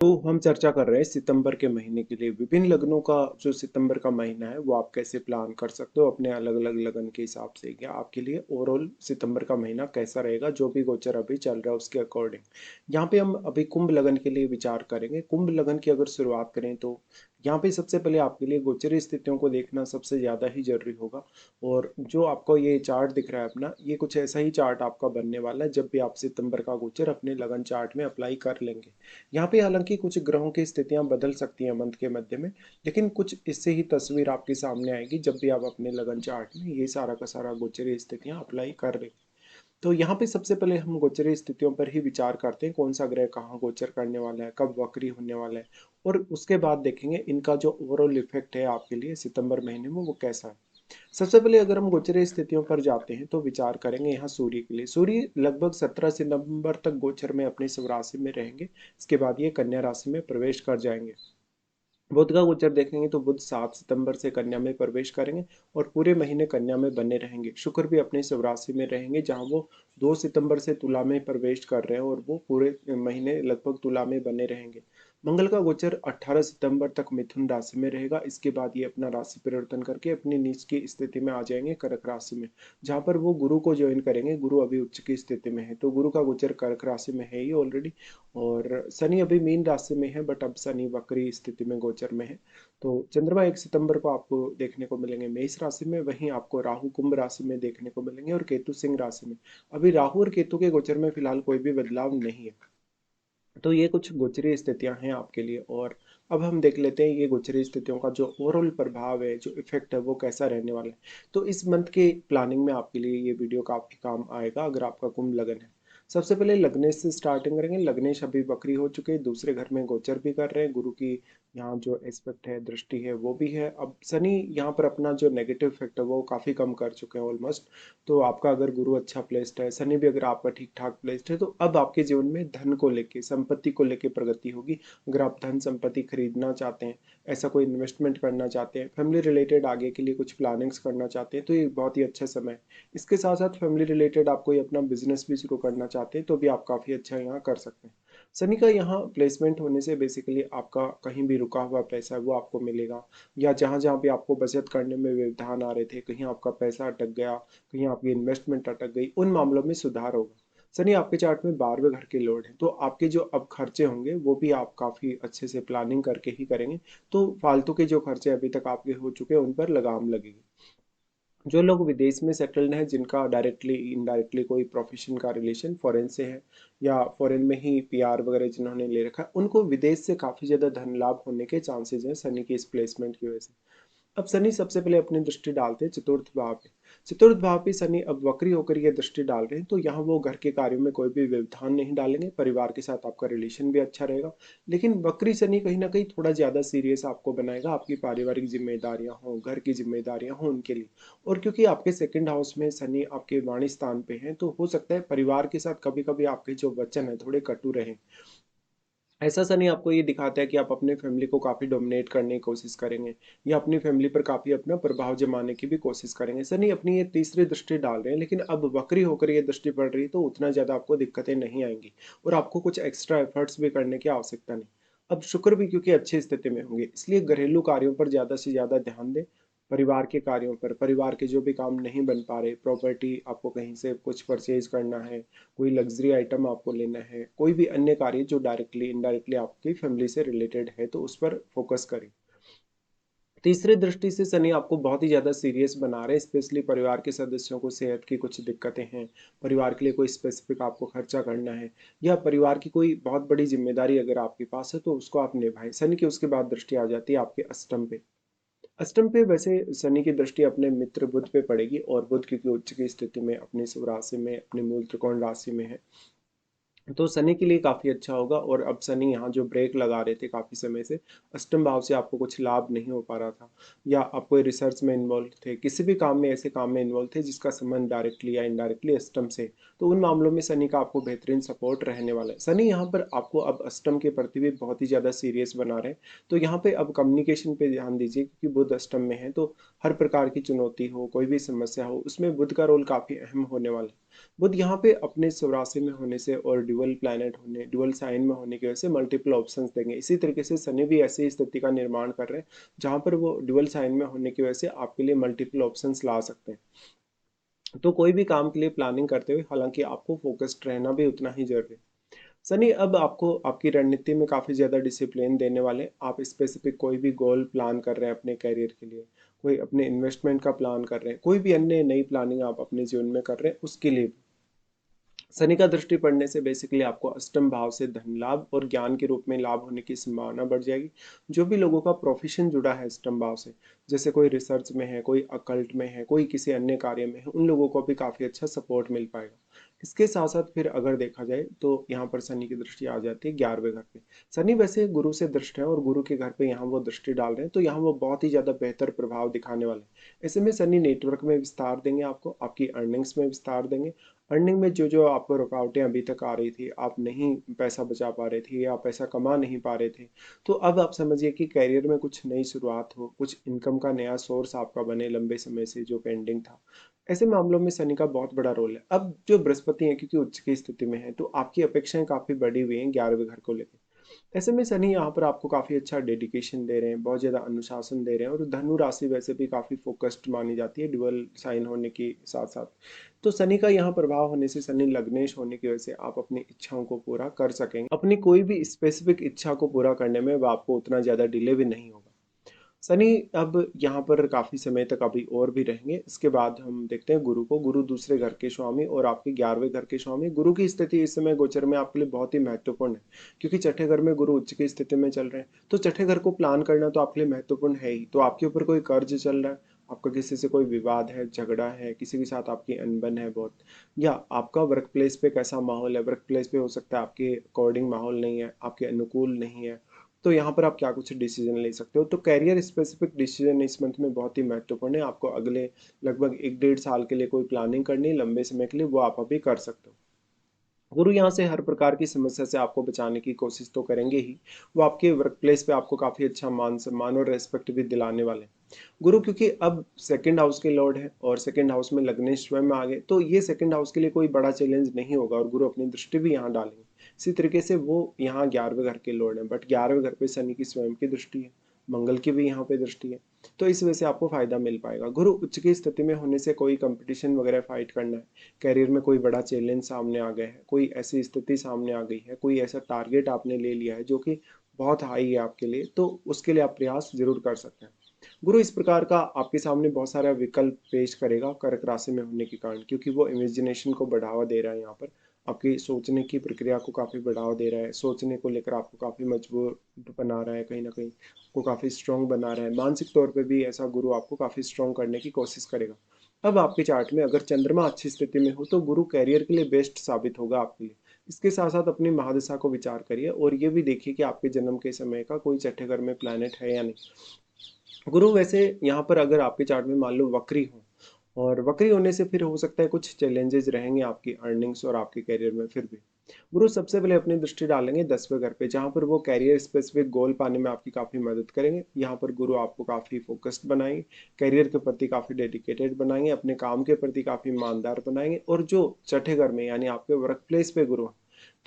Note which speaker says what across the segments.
Speaker 1: तो हम चर्चा कर रहे हैं सितंबर के महीने के लिए विभिन्न लग्नों का जो सितंबर का महीना है वो आप कैसे प्लान कर सकते हो अपने अलग अलग लगन के हिसाब से। क्या आपके लिए ओवरऑल सितंबर का महीना कैसा रहेगा जो भी गोचर अभी चल रहा है उसके अकॉर्डिंग। यहाँ पे हम अभी कुंभ लगन के लिए विचार करेंगे। कुंभ लगन की अगर शुरुआत करें तो यहाँ पे सबसे पहले आपके लिए गोचरीय स्थितियों को देखना सबसे ज़्यादा ही जरूरी होगा। और जो आपको ये चार्ट दिख रहा है अपना, ये कुछ ऐसा ही चार्ट आपका बनने वाला है जब भी आप सितंबर का गोचर अपने लगन चार्ट में अप्लाई कर लेंगे। यहाँ पे हालांकि कुछ ग्रहों की स्थितियां बदल सकती हैं मंथ के मध्य में, लेकिन कुछ इससे ही तस्वीर आपके सामने आएगी जब भी आप अपने लगन चार्ट में ये सारा का सारा गोचरीय स्थितियां अप्लाई कर रहे। तो यहाँ पे सबसे पहले हम गोचरीय स्थितियों पर ही विचार करते हैं, कौन सा ग्रह कहाँ गोचर करने वाला है, कब वक्री होने वाला है, और उसके बाद देखेंगे इनका जो ओवरऑल इफेक्ट है आपके लिए सितंबर महीने में वो कैसा है। सबसे पहले अगर हम गोचरीय स्थितियों पर जाते हैं तो विचार करेंगे यहाँ सूर्य के लिए। सूर्य लगभग 17 सितंबर तक गोचर में अपनी स्वराशि में रहेंगे। इसके बाद ये कन्या राशि में प्रवेश कर जाएंगे। बुध का गोचर देखेंगे तो बुध 7 सितंबर से कन्या में प्रवेश करेंगे और पूरे महीने कन्या में बने रहेंगे। शुक्र भी अपने स्वराशि में रहेंगे जहां वो 2 सितंबर से तुला में प्रवेश कर रहे हैं और वो पूरे महीने लगभग तुला में बने रहेंगे। मंगल का गोचर 18 सितंबर तक मिथुन राशि में रहेगा। इसके बाद ये अपना राशि परिवर्तन करके अपनी नीच की स्थिति में आ जाएंगे कर्क राशि में, जहां पर वो गुरु को ज्वाइन करेंगे। गुरु अभी उच्च की स्थिति में है तो गुरु का गोचर कर्क राशि में है ही ऑलरेडी। और शनि अभी मीन राशि में है बट अब शनि वक्री स्थिति में गोचर में है। तो चंद्रमा 1 सितंबर को आपको देखने को मिलेंगे मेष राशि में, वहीं आपको राहु कुंभ राशि में देखने को मिलेंगे और केतु सिंह राशि में। अभी राहु और केतु के गोचर में फिलहाल कोई भी बदलाव नहीं है। तो ये कुछ गोचरीय स्थितियां हैं आपके लिए। और अब हम देख लेते हैं ये गोचरीय स्थितियों का जो ओवरऑल प्रभाव है, जो इफेक्ट है वो कैसा रहने वाला है। तो इस मंथ के प्लानिंग में आपके लिए ये वीडियो काफी काम आएगा अगर आपका कुंभ लगन है। सबसे पहले लग्नेश से स्टार्टिंग करेंगे। लग्नेश अभी वक्री हो चुके हैं, दूसरे घर में गोचर भी कर रहे हैं। गुरु की यहाँ जो एस्पेक्ट है, दृष्टि है, वो भी है। अब शनि यहाँ पर अपना जो नेगेटिव इफेक्ट है वो काफी कम कर चुके हैं ऑलमोस्ट। तो आपका अगर गुरु अच्छा प्लेस्ड है, शनि भी अगर आपका ठीक ठाक प्लेस्ड है, तो अब आपके जीवन में धन को लेके, संपत्ति को लेके प्रगति होगी। अगर आप धन संपत्ति खरीदना चाहते हैं, ऐसा कोई इन्वेस्टमेंट करना चाहते हैं, फैमिली रिलेटेड आगे के लिए कुछ प्लानिंग्स करना चाहते हैं, तो ये बहुत ही अच्छा समय है। इसके साथ साथ फैमिली रिलेटेड आप कोई अपना बिजनेस भी शुरू करना चाहते हैं तो भी आप काफ़ी अच्छा यहाँ कर सकते हैं। शनि का यहाँ प्लेसमेंट होने से बेसिकली आपका कहीं भी रुका हुआ पैसा है वो आपको मिलेगा, या जहाँ जहाँ भी आपको बचत करने में व्यवधान आ रहे थे, कहीं आपका पैसा अटक गया, कहीं आपकी इन्वेस्टमेंट अटक गई, उन मामलों में सुधार होगा। शनि आपके चार्ट में 12वें घर के लॉर्ड है, तो आपके जो अब खर्चे होंगे वो भी आप काफ़ी अच्छे से प्लानिंग करके ही करेंगे। तो फालतू के जो खर्चे अभी तक आपके हो चुके हैं उन पर लगाम लगेगी। जो लोग विदेश में सेटल्ड हैं, जिनका डायरेक्टली इनडायरेक्टली कोई प्रोफेशन का रिलेशन फॉरेन से है, या फॉरेन में ही पीआर वगैरह जिन्होंने ले रखा है, उनको विदेश से काफ़ी ज़्यादा धन लाभ होने के चांसेस हैं शनि की इस प्लेसमेंट की वजह से। अब शनि सबसे पहले अपनी दृष्टि डालते हैं चतुर्थ भाव पे। चतुर्थ भाव पे शनि अब वक्री होकर ये दृष्टि डाल रहे हैं, तो यहाँ वो घर के कार्यों में कोई भी व्यवधान नहीं डालेंगे। परिवार के साथ आपका रिलेशन भी अच्छा रहेगा। लेकिन वक्री शनि कहीं ना कहीं थोड़ा ज़्यादा सीरियस आपको बनाएगा, आपकी पारिवारिक जिम्मेदारियां हों, घर की जिम्मेदारियां हों उनके लिए। और क्योंकि आपके सेकंड हाउस में शनि आपके वाणी स्थान पे हैं, तो हो सकता है परिवार के साथ कभी कभी आपके जो वचन है थोड़े कटु रहे। ऐसा शनि आपको ये दिखाता है कि आप अपने फैमिली को काफ़ी डोमिनेट करने की कोशिश करेंगे, या अपनी फैमिली पर काफ़ी अपना प्रभाव जमाने की भी कोशिश करेंगे। शनि अपनी ये तीसरी दृष्टि डाल रहे हैं, लेकिन अब वक्री होकर ये दृष्टि पड़ रही है तो उतना ज़्यादा आपको दिक्कतें नहीं आएंगी और आपको कुछ एक्स्ट्रा एफर्ट्स भी करने की आवश्यकता नहीं। अब शुक्र भी क्योंकि अच्छी स्थिति में होंगे, इसलिए घरेलू कार्यों पर ज़्यादा से ज़्यादा ध्यान दें। परिवार के कार्यों पर, परिवार के जो भी काम नहीं बन पा रहे, प्रॉपर्टी आपको कहीं से कुछ परचेज करना है, कोई लग्जरी आइटम आपको लेना है, कोई भी अन्य कार्य जो डायरेक्टली इनडायरेक्टली आपकी फैमिली से रिलेटेड है, तो उस पर फोकस करें। तीसरी दृष्टि से शनि आपको बहुत ही ज़्यादा सीरियस बना रहे हैं, स्पेशली परिवार के सदस्यों को सेहत की कुछ दिक्कतें हैं, परिवार के लिए कोई स्पेसिफिक आपको खर्चा करना है, या परिवार की कोई बहुत बड़ी जिम्मेदारी अगर आपके पास है तो उसको आप निभाएं। शनि की उसके बाद दृष्टि आ जाती है आपके अष्टम पे। अष्टम पे वैसे शनि की दृष्टि अपने मित्र बुध पे पड़ेगी, और बुध क्योंकि उच्च की स्थिति में अपनी स्वराशि में, अपनी मूल त्रिकोण राशि में है, तो शनि के लिए काफ़ी अच्छा होगा। और अब शनि यहाँ जो ब्रेक लगा रहे थे काफ़ी समय से, अष्टम भाव से आपको कुछ लाभ नहीं हो पा रहा था, या आप कोई रिसर्च में इन्वॉल्व थे, किसी भी काम में, ऐसे काम में इन्वॉल्व थे जिसका संबंध डायरेक्टली या इनडायरेक्टली अष्टम से, तो उन मामलों में शनि का आपको बेहतरीन सपोर्ट रहने वाला है। शनि यहाँ पर आपको अब अष्टम के प्रति भी बहुत ही ज़्यादा सीरियस बना रहे हैं। तो यहाँ पे अब कम्युनिकेशन पे ध्यान दीजिए, क्योंकि बुध अष्टम में है, तो हर प्रकार की चुनौती हो, कोई भी समस्या हो, उसमें बुध का रोल काफ़ी अहम होने वाला है। बुध यहाँ पे अपने स्वराशि में होने से और ड्यूअल प्लैनेट होने, ड्यूअल साइन में होने की वजह से मल्टीपल ऑप्शंस देंगे। इसी तरीके से शनि भी ऐसी स्थिति का निर्माण कर रहे हैं जहाँ पर वो ड्यूअल साइन में होने की वजह से आपके लिए मल्टीपल ऑप्शंस ला सकते हैं। तो कोई भी काम के लिए प्लानिंग करते हुए हालांकि आपको फोकस्ड रहना भी उतना ही जरूरी है। सनी अब आपको आपकी रणनीति में काफ़ी ज़्यादा डिसिप्लिन देने वाले हैं। आप स्पेसिफिक कोई भी गोल प्लान कर रहे हैं अपने करियर के लिए, कोई अपने इन्वेस्टमेंट का प्लान कर रहे हैं, कोई भी अन्य नई प्लानिंग आप अपने जीवन में कर रहे हैं उसके लिए शनि का दृष्टि पड़ने से बेसिकली आपको अष्टम भाव से धन लाभ और ज्ञान के रूप में लाभ होने की संभावना बढ़ जाएगी। जो भी लोगों का प्रोफेशन जुड़ा है अष्टम भाव से, जैसे कोई रिसर्च में है, कोई अकल्ट में है, कोई किसी अन्य कार्य में है, उन लोगों को भी काफ़ी अच्छा सपोर्ट मिल पाएगा। इसके साथ साथ फिर अगर देखा जाए तो यहाँ पर शनि की दृष्टि आ जाती है 11वें घर पे। शनि वैसे गुरु से दृष्ट है और गुरु के घर पे यहाँ वो दृष्टि डाल रहे हैं, तो यहाँ वो बहुत ही ज़्यादा बेहतर प्रभाव दिखाने वाले हैं। ऐसे में शनि नेटवर्क में विस्तार देंगे, आपको आपकी अर्निंग्स में विस्तार देंगे। अर्निंग में जो जो आपको रुकावटें अभी तक आ रही थी, आप नहीं पैसा बचा पा रहे थे या पैसा कमा नहीं पा रहे थे, तो अब आप समझिए कि करियर में कुछ नई शुरुआत हो, कुछ इनकम का नया सोर्स आपका बने लंबे समय से जो पेंडिंग था। ऐसे मामलों में शनि का बहुत बड़ा रोल है। अब जो बृहस्पति है क्योंकि उच्च की स्थिति में है, तो आपकी अपेक्षाएं काफी बढ़ी हुई हैं 11वें घर को लेकर। ऐसे में शनि यहाँ पर आपको काफी अच्छा डेडिकेशन दे रहे हैं, बहुत ज्यादा अनुशासन दे रहे हैं, और धनु राशि वैसे भी काफी फोकस्ड मानी जाती है ड्यूअल साइन होने के साथ साथ। तो शनि का यहाँ प्रभाव होने से, शनि लग्नेश होने की वजह से आप अपनी इच्छाओं को पूरा कर सकेंगे। अपनी कोई भी स्पेसिफिक इच्छा को पूरा करने में वो आपको उतना ज्यादा डिले भी नहीं होगा। शनि अब यहाँ पर काफी समय तक अभी और भी रहेंगे। इसके बाद हम देखते हैं गुरु को। गुरु दूसरे घर के स्वामी और आपके 11वें घर के स्वामी। गुरु की स्थिति इस समय गोचर में आपके लिए बहुत ही महत्वपूर्ण है, क्योंकि छठे घर में गुरु उच्च की स्थिति में चल रहे हैं। तो छठे घर को प्लान करना तो आपके लिए महत्वपूर्ण है ही। तो आपके ऊपर कोई कर्ज चल रहा है, आपका किसी से कोई विवाद है, झगड़ा है, किसी के साथ आपकी अनबन है बहुत, या आपका वर्क प्लेस पे कैसा माहौल है, वर्क प्लेस पे हो सकता है आपके अकॉर्डिंग माहौल नहीं है, आपके अनुकूल नहीं है, तो यहाँ पर आप क्या कुछ डिसीजन ले सकते हो। तो कैरियर स्पेसिफिक डिसीजन इस मंथ में बहुत ही महत्वपूर्ण है। आपको अगले लगभग 1 डेढ़ साल के लिए कोई प्लानिंग करनी है लंबे समय के लिए, वो आप अभी कर सकते हो। गुरु यहाँ से हर प्रकार की समस्या से आपको बचाने की कोशिश तो करेंगे ही, वो आपके वर्क प्लेस पे आपको काफी अच्छा मान सम्मान और रेस्पेक्ट भी दिलाने वाले हैं। गुरु क्योंकि अब सेकंड हाउस के लॉर्ड है और सेकंड हाउस में लग्नेश स्वयं में आ गए, तो ये सेकंड हाउस के लिए कोई बड़ा चैलेंज नहीं होगा और गुरु अपनी दृष्टि भी यहाँ डालेंगे। इसी तरीके से वो यहाँ 11वें घर के लॉर्ड है, बट 11वें घर पे शनि की स्वयं की दृष्टि है, मंगल की भी यहाँ पे दृष्टि है। तो इस वजह से आपको फायदा मिल पाएगा। गुरु उच्च की स्थिति में होने से कोई कंपटीशन वगैरह फाइट करना है, करियर में कोई बड़ा चैलेंज सामने आ गया है, कोई ऐसी स्थिति सामने आ गई है, कोई ऐसा टारगेट आपने ले लिया है जो कि बहुत हाई है आपके लिए, तो उसके लिए आप प्रयास जरूर कर सकते हैं। गुरु इस प्रकार का आपके सामने बहुत सारा विकल्प पेश करेगा कर्क राशि में होने के कारण, क्योंकि वो इमेजिनेशन को बढ़ावा दे रहा है यहाँ पर, आपकी सोचने की प्रक्रिया को काफ़ी बढ़ावा दे रहा है, सोचने को लेकर आपको काफ़ी मजबूत बना रहा है, कहीं ना कहीं आपको काफ़ी स्ट्रॉन्ग बना रहा है। मानसिक तौर पे भी ऐसा गुरु आपको काफ़ी स्ट्रॉन्ग करने की कोशिश करेगा। अब आपके चार्ट में अगर चंद्रमा अच्छी स्थिति में हो तो गुरु कैरियर के लिए बेस्ट साबित होगा आपके लिए। इसके साथ साथ अपनी महादशा को विचार करिए और ये भी देखिए कि आपके जन्म के समय का कोई छठे घर में प्लैनेट है या नहीं। गुरु वैसे यहाँ पर अगर आपके चार्ट में मान लो वक्री हो, और वक्री होने से फिर हो सकता है कुछ चैलेंजेस रहेंगे आपकी अर्निंग्स और आपके करियर में। फिर भी गुरु सबसे पहले अपनी दृष्टि डालेंगे 10वें घर पे, जहाँ पर वो कैरियर स्पेसिफिक गोल पाने में आपकी काफ़ी मदद करेंगे। यहाँ पर गुरु आपको काफ़ी फोकस्ड बनाएंगे, करियर के प्रति काफ़ी डेडिकेटेड बनाएंगे, अपने काम के प्रति काफ़ी ईमानदार बनाएंगे। और जो छठे घर में यानी आपके वर्क प्लेस पे गुरु,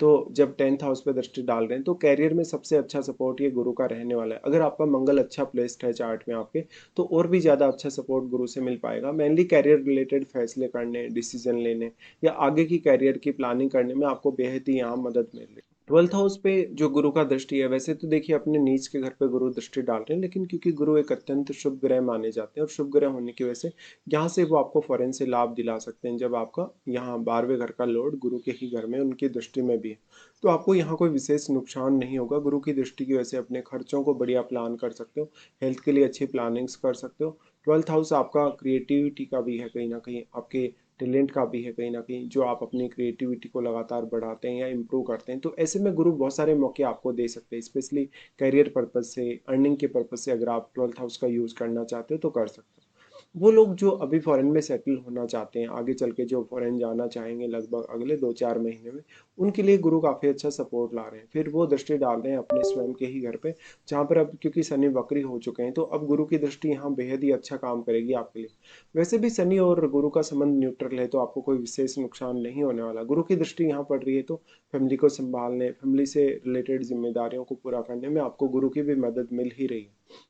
Speaker 1: तो जब 10th हाउस पे दृष्टि डाल रहे हैं तो कैरियर में सबसे अच्छा सपोर्ट ये गुरु का रहने वाला है। अगर आपका मंगल अच्छा प्लेस्ड है चार्ट में आपके, तो और भी ज़्यादा अच्छा सपोर्ट गुरु से मिल पाएगा, मेनली कैरियर रिलेटेड फैसले करने, डिसीजन लेने या आगे की कैरियर की प्लानिंग करने में आपको बेहद ही यहाँ मदद मिल रही है। 12th हाउस पे जो गुरु का दृष्टि है, वैसे तो देखिए अपने नीच के घर पे गुरु दृष्टि डाल रहे हैं, लेकिन क्योंकि गुरु एक अत्यंत शुभ ग्रह माने जाते हैं और शुभ ग्रह होने की वजह से यहाँ से वो आपको फौरन से लाभ दिला सकते हैं, जब आपका यहाँ 12वें घर का लॉर्ड गुरु के ही घर में उनकी दृष्टि में भी है। तो आपको यहाँ कोई विशेष नुकसान नहीं होगा। गुरु की दृष्टि की वजह से अपने खर्चों को बढ़िया प्लान कर सकते हो, हेल्थ के लिए अच्छी प्लानिंग्स कर सकते हो। 12th हाउस आपका क्रिएटिविटी का भी है, कहीं ना कहीं आपके टैलेंट का भी है, कहीं ना कहीं जो आप अपनी क्रिएटिविटी को लगातार बढ़ाते हैं या इम्प्रूव करते हैं। तो ऐसे में गुरु बहुत सारे मौके आपको दे सकते हैं, स्पेशली करियर पर्पज से, अर्निंग के पर्पज से। अगर आप 12th हाउस का यूज़ करना चाहते हो तो कर सकते हो। वो लोग जो अभी फॉरेन में सेटल होना चाहते हैं, आगे चल के जो फॉरेन जाना चाहेंगे लगभग अगले 2-4 महीने में, उनके लिए गुरु काफ़ी अच्छा सपोर्ट ला रहे हैं। फिर वो दृष्टि डाल रहे हैं अपने स्वयं के ही घर पे, जहाँ पर अब क्योंकि शनि वक्री हो चुके हैं, तो अब गुरु की दृष्टि यहाँ बेहद ही अच्छा काम करेगी आपके लिए। वैसे भी शनि और गुरु का संबंध न्यूट्रल है, तो आपको कोई विशेष नुकसान नहीं होने वाला। गुरु की दृष्टि यहाँ पड़ रही है, तो फैमिली को संभालने, फैमिली से रिलेटेड जिम्मेदारियों को पूरा करने में आपको गुरु की भी मदद मिल ही रही है।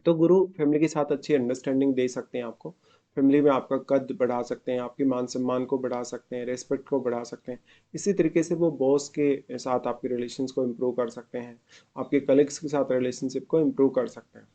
Speaker 1: तो गुरु फैमिली के साथ अच्छी अंडरस्टैंडिंग दे सकते हैं आपको। फैमिली में आपका कद बढ़ा सकते हैं, आपके मान सम्मान को बढ़ा सकते हैं, रेस्पेक्ट को बढ़ा सकते हैं। इसी तरीके से वो बॉस के साथ आपके रिलेशंस को इम्प्रूव कर सकते हैं, आपके कलीग्स के साथ रिलेशनशिप को इम्प्रूव कर सकते हैं।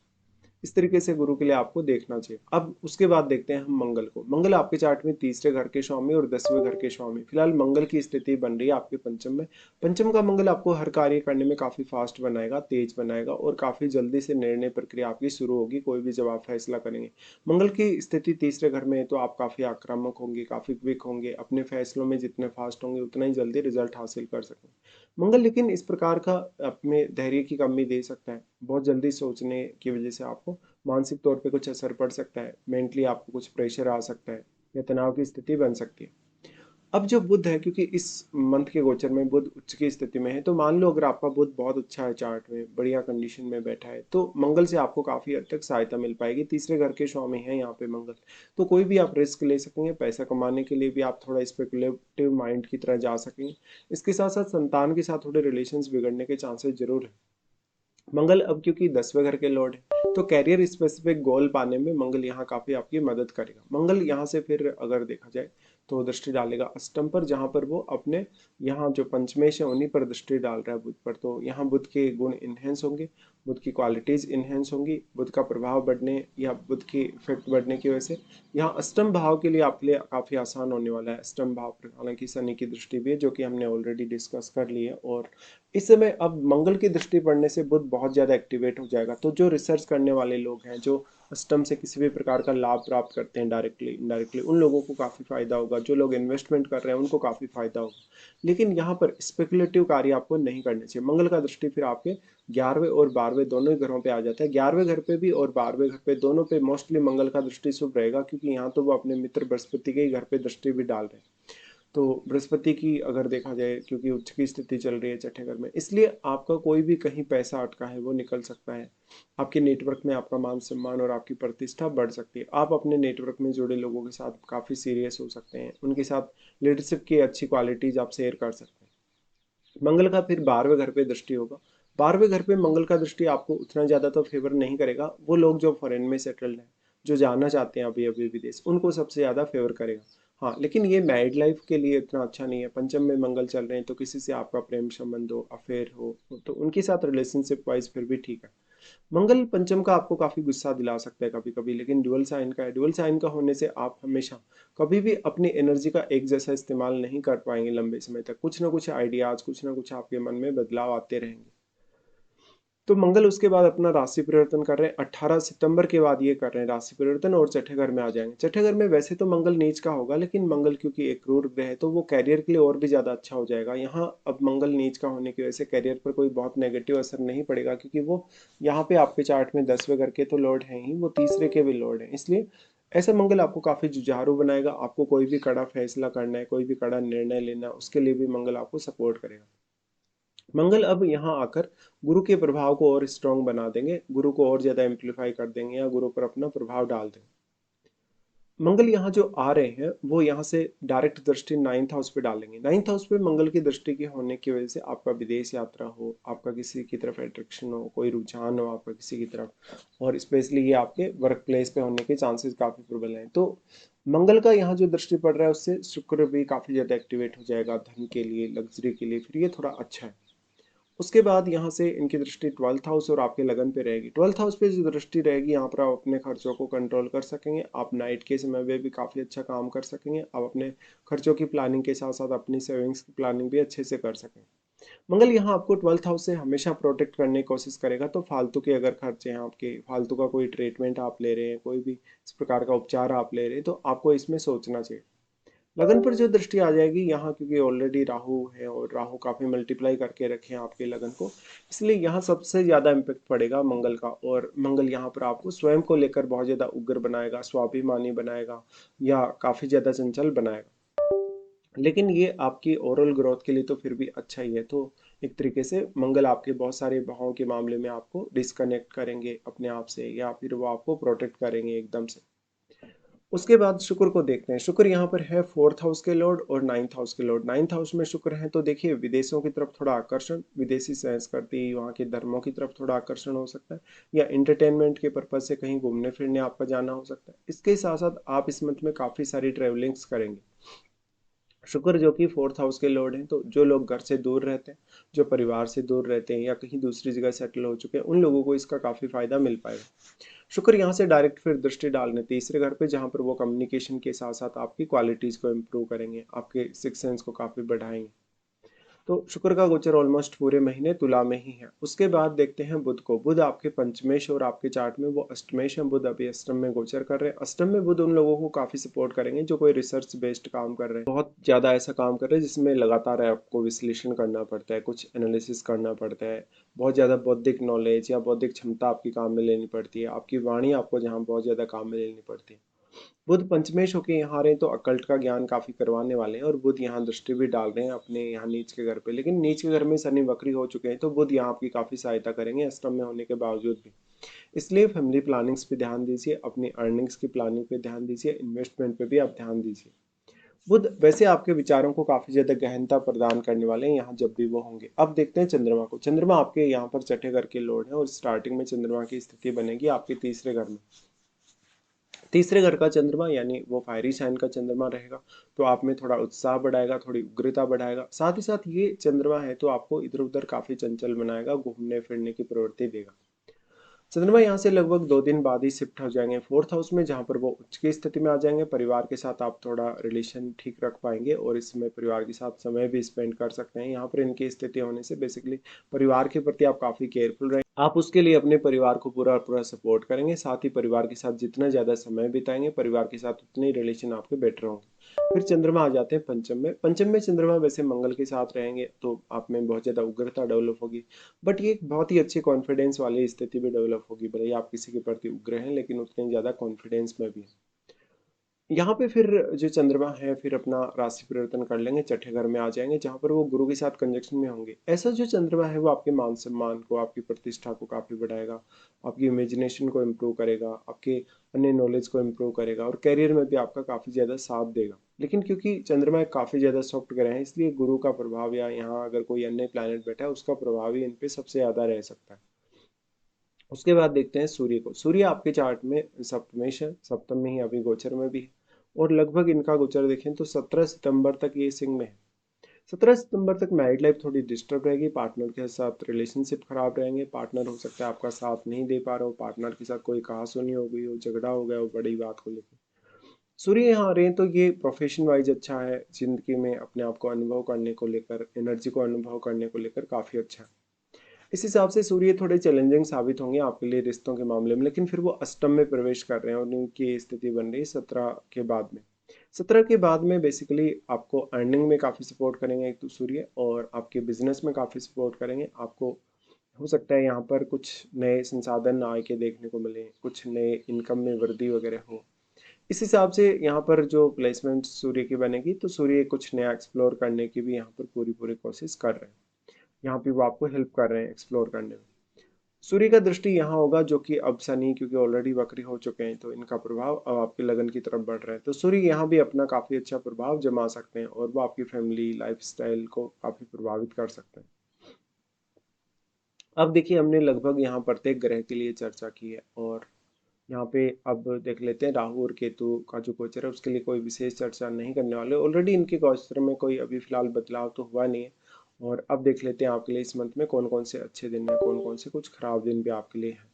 Speaker 1: इस तरीके से गुरु के लिए आपको देखना चाहिए। अब उसके बाद देखते हैं हम मंगल को। मंगल आपके चार्ट में तीसरे घर के स्वामी और 10वें घर के स्वामी। फिलहाल मंगल की स्थिति बन रही है आपके पंचम में। पंचम का मंगल आपको हर कार्य करने में काफी फास्ट बनाएगा, तेज बनाएगा और काफी जल्दी से निर्णय प्रक्रिया आपकी शुरू होगी कोई भी जब आप फैसला करेंगे। मंगल की स्थिति तीसरे घर में है, तो आप काफी आक्रामक होंगे, काफी क्विक होंगे, अपने फैसलों में जितने फास्ट होंगे उतना ही जल्दी रिजल्ट हासिल कर सकेंगे। मंगल लेकिन इस प्रकार का अपने धैर्य की कमी दे सकता है। बहुत जल्दी सोचने की वजह से आपको मानसिक तौर पे कुछ असर पड़ सकता है, मेंटली आपको कुछ प्रेशर आ सकता है या तनाव की स्थिति बन सकती है। अब जो बुध है, क्योंकि इस मंथ के गोचर में बुध उच्च की स्थिति में है, तो मान लो अगर आपका बुध बहुत अच्छा है, चार्ट में बढ़िया कंडीशन में बैठा है, तो मंगल से आपको काफी हद तक सहायता मिल पाएगी। तीसरे घर के स्वामी है यहाँ पे मंगल, तो कोई भी आप रिस्क ले सकेंगे, पैसा कमाने के लिए भी आप थोड़ा स्पेकुलेटिव माइंड की तरह जा सकेंगे। इसके साथ साथ संतान के साथ थोड़े रिलेशंस बिगड़ने के चांसेस जरूर है। मंगल अब क्योंकि 10वें घर के लॉर्ड है, तो कैरियर स्पेसिफिक गोल पाने में मंगल यहाँ काफी आपकी मदद करेगा। मंगल यहाँ से फिर अगर देखा जाए तो दृष्टि डालेगा अष्टम पर, जहां पर वो अपने यहाँ जो पंचमेश है उन्हीं पर दृष्टि डाल रहा है, बुध पर। तो यहाँ बुध के गुण इनहेंस होंगे, बुध की क्वालिटीज इनहेंस होंगी, बुध का प्रभाव बढ़ने या बुध की इफेक्ट बढ़ने की वजह से यहाँ अष्टम भाव के लिए आपके लिए काफी आसान होने वाला है। अष्टम भाव पर हालांकि शनि की दृष्टि भी है, जो कि हमने ऑलरेडी डिस्कस कर ली है। और इस समय अब मंगल की दृष्टि पड़ने से बुध बहुत ज्यादा एक्टिवेट हो जाएगा। तो जो रिसर्च करने वाले लोग हैं, जो अष्टम से किसी भी प्रकार का लाभ प्राप्त करते हैं डायरेक्टली इनडायरेक्टली, उन लोगों को काफी फायदा होगा। जो लोग इन्वेस्टमेंट कर रहे हैं उनको काफी फायदा होगा। लेकिन यहाँ पर स्पेकुलेटिव कार्य आपको नहीं करने चाहिए। मंगल का दृष्टि फिर आपके 11वें और 12वें दोनों ही घरों पे आ जाता है। 11वें घर पे भी और 12वें घर पे, दोनों पे मोस्टली मंगल का दृष्टि शुभ रहेगा, क्योंकि यहाँ तो वो अपने मित्र बृहस्पति के ही घर पे दृष्टि भी डाल रहे हैं। तो बृहस्पति की अगर देखा जाए, क्योंकि उच्च की स्थिति चल रही है छठे घर में, इसलिए आपका कोई भी कहीं पैसा अटका है वो निकल सकता है। आपके नेटवर्क में आपका मान सम्मान और आपकी प्रतिष्ठा बढ़ सकती है। आप अपने नेटवर्क में जुड़े लोगों के साथ काफी सीरियस हो सकते हैं, उनके साथ लीडरशिप की अच्छी क्वालिटीज आप शेयर कर सकते हैं। मंगल का फिर 12वें घर पे दृष्टि होगा। 12वें घर पे मंगल का दृष्टि आपको उतना ज्यादा तो फेवर नहीं करेगा। वो लोग जो फॉरेन में सेटल्ड हैं, जो जाना चाहते हैं अभी अभी विदेश, उनको सबसे ज्यादा फेवर करेगा। हाँ, लेकिन ये मैरिड लाइफ के लिए इतना अच्छा नहीं है। पंचम में मंगल चल रहे हैं, तो किसी से आपका प्रेम संबंध हो, अफेयर हो, तो उनके साथ रिलेशनशिप वाइज फिर भी ठीक है। मंगल पंचम का आपको काफी गुस्सा दिला सकता है कभी कभी, लेकिन ड्यूअल साइन का है। ड्यूअल साइन का होने से आप हमेशा कभी भी अपनी एनर्जी का एक जैसा इस्तेमाल नहीं कर पाएंगे लंबे समय तक। कुछ ना कुछ आइडियाज, कुछ ना कुछ आपके मन में बदलाव आते रहेंगे। तो मंगल उसके बाद अपना राशि परिवर्तन कर रहे हैं 18 सितंबर के बाद, ये कर रहे हैं राशि परिवर्तन, और छठे घर में आ जाएंगे। छठे घर में वैसे तो मंगल नीच का होगा, लेकिन मंगल क्योंकि एक क्रूर ग्रह है, तो वो कैरियर के लिए और भी ज्यादा अच्छा हो जाएगा। यहाँ अब मंगल नीच का होने की वजह से कैरियर पर कोई बहुत नेगेटिव असर नहीं पड़ेगा, क्योंकि वो यहाँ पे आपके चार्ट में 10वें घर के तो लॉर्ड हैं ही, वो तीसरे के भी लॉर्ड हैं। इसलिए ऐसा मंगल आपको काफी जुझारू बनाएगा। आपको कोई भी कड़ा फैसला करना है, कोई भी कड़ा निर्णय लेना है, उसके लिए भी मंगल आपको सपोर्ट करेगा। मंगल अब यहाँ आकर गुरु के प्रभाव को और स्ट्रॉन्ग बना देंगे, गुरु को और ज्यादा एम्पलीफाई कर देंगे या गुरु पर अपना प्रभाव डाल देंगे। मंगल यहाँ जो आ रहे हैं वो यहाँ से डायरेक्ट दृष्टि 9th हाउस पे डालेंगे। 9th हाउस पे मंगल की दृष्टि के होने की वजह से आपका विदेश यात्रा हो, आपका किसी की तरफ अट्रैक्शन हो, कोई रुझान हो आपका किसी की तरफ, और स्पेशली ये आपके वर्क प्लेस पे होने के चांसेस काफी प्रबल हैं। तो मंगल का यहाँ जो दृष्टि पड़ रहा है उससे शुक्र भी काफी ज्यादा एक्टिवेट हो जाएगा धन के लिए, लग्जरी के लिए, फिर ये थोड़ा अच्छा है। उसके बाद यहाँ से इनकी दृष्टि 12th हाउस और आपके लगन पे रहेगी। 12th हाउस पे जो दृष्टि रहेगी, यहाँ पर आप अपने खर्चों को कंट्रोल कर सकेंगे। आप नाइट के समय में भी काफ़ी अच्छा काम कर सकेंगे। आप अपने खर्चों की प्लानिंग के साथ साथ अपनी सेविंग्स की प्लानिंग भी अच्छे से कर सकें। मंगल यहाँ आपको 12th हाउस से हमेशा प्रोटेक्ट करने की कोशिश करेगा। तो फालतू के अगर खर्चे हैं आपके, फालतू का कोई ट्रीटमेंट आप ले रहे हैं, कोई भी इस प्रकार का उपचार आप ले रहे हैं, तो आपको इसमें सोचना चाहिए। लगन पर जो दृष्टि आ जाएगी यहाँ, क्योंकि ऑलरेडी राहु है और राहु काफी मल्टीप्लाई करके रखे हैं आपके लगन को, इसलिए यहाँ सबसे ज्यादा इम्पेक्ट पड़ेगा मंगल का। और मंगल यहाँ पर आपको स्वयं को लेकर बहुत ज्यादा उग्र बनाएगा, स्वाभिमानी बनाएगा या काफी ज्यादा चंचल बनाएगा। लेकिन ये आपकी ओवरऑल ग्रोथ के लिए तो फिर भी अच्छा ही है। तो एक तरीके से मंगल आपके बहुत सारे भावों के मामले में आपको डिस्कनेक्ट करेंगे अपने आप से, या फिर वो आपको प्रोटेक्ट करेंगे एकदम से। उसके बाद शुक्र को देखते हैं। शुक्र यहाँ पर है फोर्थ हाउस के लॉर्ड और नाइन्थ हाउस के लॉर्ड। नाइन्थ हाउस में शुक्र है तो देखिए विदेशों की तरफ थोड़ा आकर्षण, विदेशी संस्कृति, वहाँ के धर्मों की तरफ थोड़ा आकर्षण हो सकता है, या एंटरटेनमेंट के पर्पज से कहीं घूमने फिरने आपका जाना हो सकता है। इसके साथ साथ आप इस मंथ में काफ़ी सारी ट्रेवलिंग्स करेंगे। शुक्र जो कि फोर्थ हाउस के लॉर्ड हैं, तो जो लोग घर से दूर रहते हैं, जो परिवार से दूर रहते हैं या कहीं दूसरी जगह सेटल हो चुके हैं, उन लोगों को इसका काफ़ी फायदा मिल पाएगा। शुक्र यहाँ से डायरेक्ट फिर दृष्टि डालने तीसरे घर पे, जहाँ पर वो कम्युनिकेशन के साथ साथ आपकी क्वालिटीज़ को इम्प्रूव करेंगे, आपके सिक्स सेंस को काफ़ी बढ़ाएंगे। तो शुक्र का गोचर ऑलमोस्ट पूरे महीने तुला में ही है। उसके बाद देखते हैं बुध को। बुध आपके पंचमेश और आपके चार्ट में वो अष्टमेश है। बुध अभी अष्टम में गोचर कर रहे हैं। अष्टम में बुध उन लोगों को काफी सपोर्ट करेंगे जो कोई रिसर्च बेस्ड काम कर रहे हैं, बहुत ज्यादा ऐसा काम कर रहे हैं जिसमें लगातार आपको विश्लेषण करना पड़ता है, कुछ एनालिसिस करना पड़ता है, बहुत ज्यादा बौद्धिक नॉलेज या बौद्धिक क्षमता आपकी काम में लेनी पड़ती है, आपकी वाणी आपको जहाँ बहुत ज्यादा काम में लेनी पड़ती है। बुध पंचमेश होके यहाँ रहे तो अकल्ट का ज्ञान काफी करवाने वाले हैं, और बुध यहाँ दृष्टि भी डाल रहे हैं अपने यहाँ नीच के घर पे। लेकिन नीच के घर में शनि वक्री हो चुके हैं, तो बुध यहाँ आपकी काफी सहायता करेंगे अष्टम में होने के बावजूद भी। इसलिए फैमिली प्लानिंग्स पे ध्यान दीजिए, अपनी अर्निंग्स की प्लानिंग पे ध्यान दीजिए, इन्वेस्टमेंट पे भी आप ध्यान दीजिए। बुध वैसे आपके विचारों को काफी ज्यादा गहनता प्रदान करने वाले हैं यहाँ जब भी वो होंगे। अब देखते हैं चंद्रमा को। चंद्रमा आपके यहाँ पर छठे घर के लॉर्ड है, और स्टार्टिंग में चंद्रमा की स्थिति बनेगी आपके तीसरे घर में। तीसरे घर का चंद्रमा यानी वो फायरी साइन का चंद्रमा रहेगा, तो आप में थोड़ा उत्साह बढ़ाएगा, थोड़ी उग्रता बढ़ाएगा। साथ ही साथ ये चंद्रमा है तो आपको इधर उधर काफी चंचल बनाएगा, घूमने फिरने की प्रवृत्ति देगा। चंद्रमा यहाँ से लगभग 2 दिन बाद ही शिफ्ट हो जाएंगे फोर्थ हाउस में, जहाँ पर वो उच्च की स्थिति में आ जाएंगे। परिवार के साथ आप थोड़ा रिलेशन ठीक रख पाएंगे और इस समय परिवार के साथ समय भी स्पेंड कर सकते हैं। यहाँ पर इनकी स्थिति होने से बेसिकली परिवार के प्रति आप काफी केयरफुल रहेंगे। आप उसके लिए अपने परिवार को पूरा पूरा सपोर्ट करेंगे। साथ ही परिवार के साथ जितना ज्यादा समय बिताएंगे परिवार के साथ, उतने रिलेशन आपके बेटर होंगे। फिर चंद्रमा आ जाते हैं पंचम में। पंचम में चंद्रमा वैसे मंगल के साथ रहेंगे तो आप में बहुत ज्यादा उग्रता डेवलप होगी, बट ये एक बहुत ही अच्छी कॉन्फिडेंस वाली स्थिति भी डेवलप होगी। भले ही आप किसी के प्रति उग्र हैं, लेकिन उतने ज्यादा कॉन्फिडेंस में भी है। यहाँ पे फिर जो चंद्रमा है फिर अपना राशि परिवर्तन कर लेंगे, छठे घर में आ जाएंगे, जहाँ पर वो गुरु के साथ कंजक्शन में होंगे। ऐसा जो चंद्रमा है वो आपके मान सम्मान को, आपकी प्रतिष्ठा को काफी बढ़ाएगा, आपकी इमेजिनेशन को इम्प्रूव करेगा, आपके अन्य नॉलेज को इम्प्रूव करेगा, और करियर में भी आपका काफी ज्यादा साथ देगा। लेकिन क्योंकि चंद्रमा एक काफी ज्यादा सॉफ्ट ग्रह है, इसलिए गुरु का प्रभाव या यहाँ अगर कोई अन्य प्लैनेट बैठा है उसका प्रभाव ही इन पे सबसे ज्यादा रह सकता है। उसके बाद देखते हैं सूर्य को। सूर्य आपके चार्ट में सप्तमेश है, सप्तम में ही अभी गोचर में भी है, और लगभग इनका गोचर देखें तो 17 सितंबर तक ये सिंह में है। 17 सितंबर तक मैरिड लाइफ थोड़ी डिस्टर्ब रहेगी, पार्टनर के साथ रिलेशनशिप खराब रहेंगे, पार्टनर हो सकता है आपका साथ नहीं दे पा रहा हो, पार्टनर के साथ कोई कहासुनी हो गई हो, झगड़ा हो गया हो बड़ी बात को लेकर। सूर्य यहाँ आ रहे हैं तो ये प्रोफेशन वाइज अच्छा है, जिंदगी में अपने आप को अनुभव करने को लेकर, एनर्जी को अनुभव करने को लेकर काफी अच्छा है। इस हिसाब से सूर्य थोड़े चैलेंजिंग साबित होंगे आपके लिए रिश्तों के मामले में, लेकिन फिर वो अष्टम में प्रवेश कर रहे हैं और उनकी स्थिति बन रही है 17 के बाद में। 17 के बाद में बेसिकली आपको अर्निंग में काफ़ी सपोर्ट करेंगे एक तो सूर्य, और आपके बिजनेस में काफ़ी सपोर्ट करेंगे आपको। हो सकता है यहाँ पर कुछ नए संसाधन आए के देखने को मिले, कुछ नए इनकम में वृद्धि वगैरह हो। इस हिसाब से यहाँ पर जो प्लेसमेंट सूर्य की बनेगी, तो सूर्य कुछ नया एक्सप्लोर करने की भी यहाँ पर पूरी पूरी कोशिश कर रहे हैं। यहाँ पे वो आपको हेल्प कर रहे हैं एक्सप्लोर करने में। सूर्य का दृष्टि यहाँ होगा, जो कि अब शनि क्योंकि ऑलरेडी वक्री हो चुके हैं तो इनका प्रभाव अब आपके लगन की तरफ बढ़ रहा है, तो सूर्य यहाँ भी अपना काफी अच्छा प्रभाव जमा सकते हैं और वो आपकी फैमिली लाइफस्टाइल को काफी प्रभावित कर सकते हैं। अब देखिए हमने लगभग यहाँ प्रत्येक ग्रह के लिए चर्चा की है, और यहाँ पे अब देख लेते हैं राहु और केतु का जो गोचर है उसके लिए कोई विशेष चर्चा नहीं करने वाले, ऑलरेडी इनके गोचर में कोई अभी फिलहाल बदलाव तो हुआ नहीं है। और अब देख लेते हैं आपके लिए इस मंथ में कौन कौन से अच्छे दिन हैं, कौन कौन से कुछ खराब दिन भी आपके लिए हैं।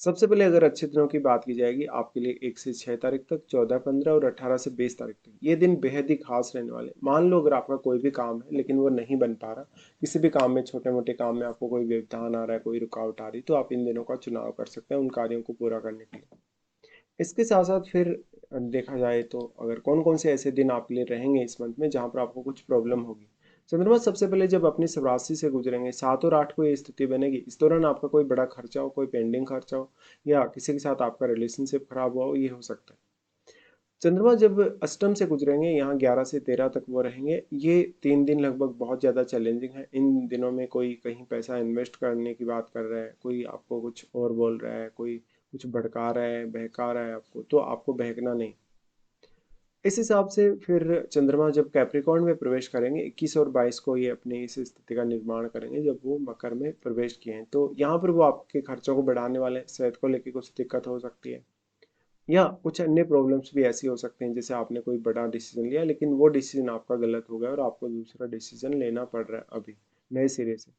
Speaker 1: सबसे पहले अगर अच्छे दिनों की बात की जाएगी आपके लिए 1 से 6 तारीख तक, 14, 15 और 18 से 20 तारीख तक, ये दिन बेहद ही खास रहने वाले। मान लो अगर आपका कोई भी काम है लेकिन वो नहीं बन पा रहा, किसी भी काम में, छोटे मोटे काम में आपको कोई व्यवधान आ रहा है, कोई रुकावट आ रही, तो आप इन दिनों का चुनाव कर सकते हैं उन कार्यों को पूरा करने के लिए। इसके साथ साथ फिर देखा जाए तो अगर कौन कौन से ऐसे दिन आपके लिए रहेंगे इस मंथ में जहाँ पर आपको कुछ प्रॉब्लम होगी। चंद्रमा सबसे पहले जब अपनी राशि से गुजरेंगे 7 और 8 को ये स्थिति बनेगी, इस दौरान आपका कोई बड़ा खर्चा हो, कोई पेंडिंग खर्चा हो, या किसी के साथ आपका रिलेशनशिप खराब हुआ हो, ये हो सकता है। चंद्रमा जब अष्टम से गुजरेंगे, यहाँ 11 से 13 तक वो रहेंगे, ये 3 दिन लगभग बहुत ज़्यादा चैलेंजिंग है। इन दिनों में कोई कहीं पैसा इन्वेस्ट करने की बात कर रहा है, कोई आपको कुछ और बोल रहा है, कोई कुछ भड़का रहा है, बहका रहा है आपको, तो आपको बहकना नहीं। इस हिसाब से फिर चंद्रमा जब कैप्रिकॉर्न में प्रवेश करेंगे 21 और 22 को, ये अपनी इस स्थिति का निर्माण करेंगे जब वो मकर में प्रवेश किए हैं, तो यहाँ पर वो आपके खर्चों को बढ़ाने वाले, सेहत को लेकर कुछ दिक्कत हो सकती है, या कुछ अन्य प्रॉब्लम्स भी ऐसी हो सकती हैं, जैसे आपने कोई बड़ा डिसीजन लिया लेकिन वो डिसीजन आपका गलत हो गया और आपको दूसरा डिसीजन लेना पड़ रहा है अभी नए सिरे से।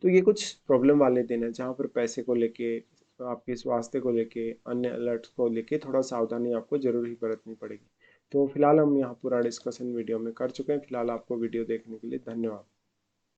Speaker 1: तो ये कुछ प्रॉब्लम वाले दिन है जहाँ पर पैसे को लेके, आपके स्वास्थ्य को लेके, अन्य अलर्ट को लेके थोड़ा सावधानी आपको जरूर ही बरतनी पड़ेगी। तो फिलहाल हम यहाँ पूरा डिस्कशन वीडियो में कर चुके हैं। फिलहाल आपको वीडियो देखने के लिए धन्यवाद।